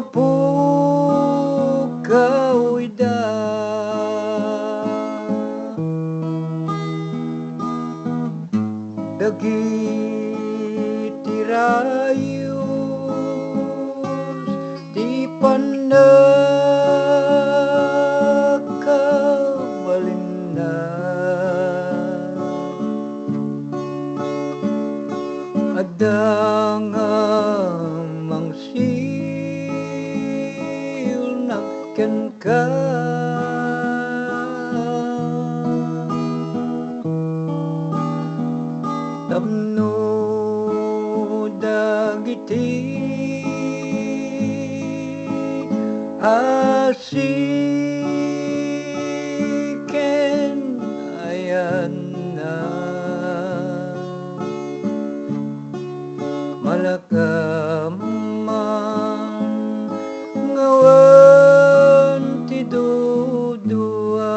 Kapukaw ida dagiti rayos ti panakabalinna adda nga mangsil nakken ka tapno dagiti asiken ayan na malakaman ngawan ti dudua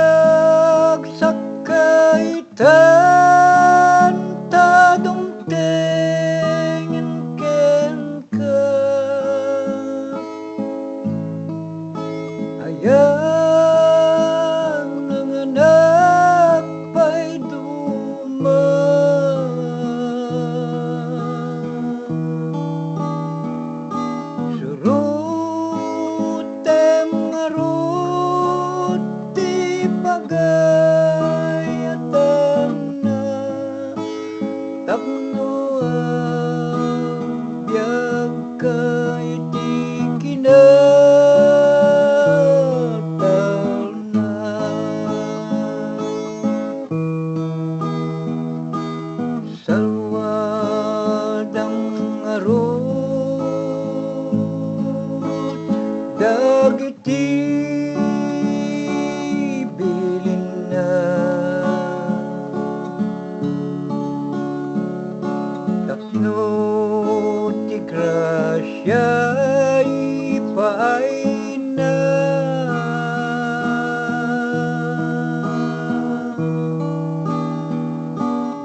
agragsak kaitan tadungtengen ken ka ayan nanganak pa'y duma surutem ngarut ti pagayatan na tapno ang biyag kay ti kinatal na salwadang arut dagiti bilin na tapno ti grasya ipaay na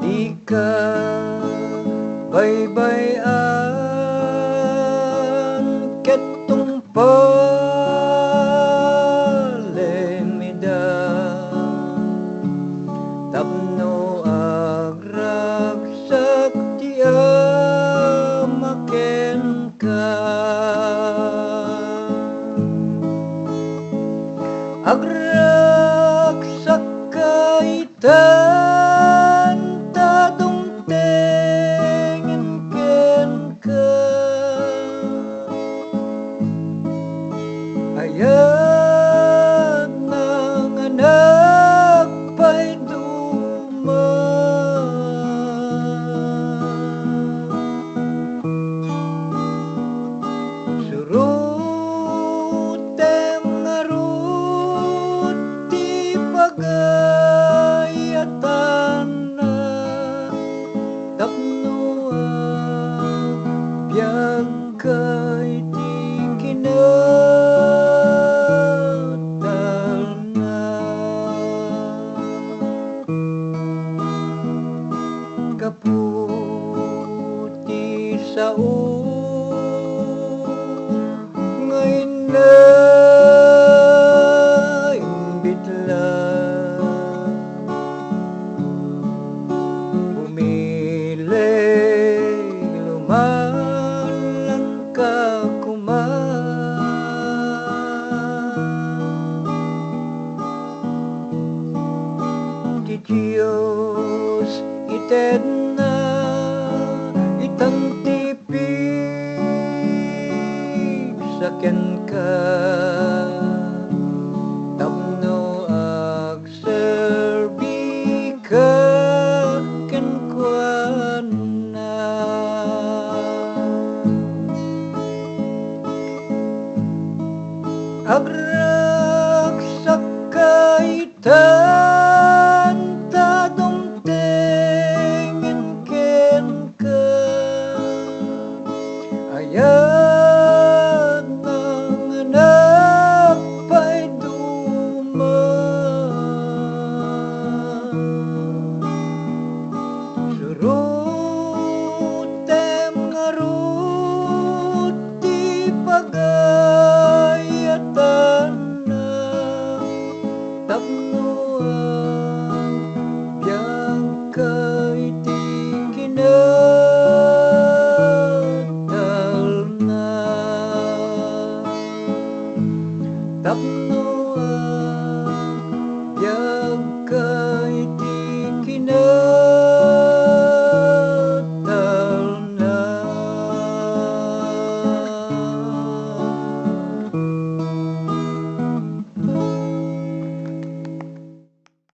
di ka baybayan ketong palemida tapno agragsak ti amaken ka agragsak kaitan tadungtengen ken ka ayan nanganak pa'y duma surutem ngarut ti pagayatan na tapno ang biyag kay ti kinatal na kaputi sao ngayon na imbitla bumili lumalan ka ti Diyos ited na itang tipid saken ka tapno agserbi ka kenkwan na agragsak kaitan tadungtengen ken ka ayan nanganak pa'y duma Tapno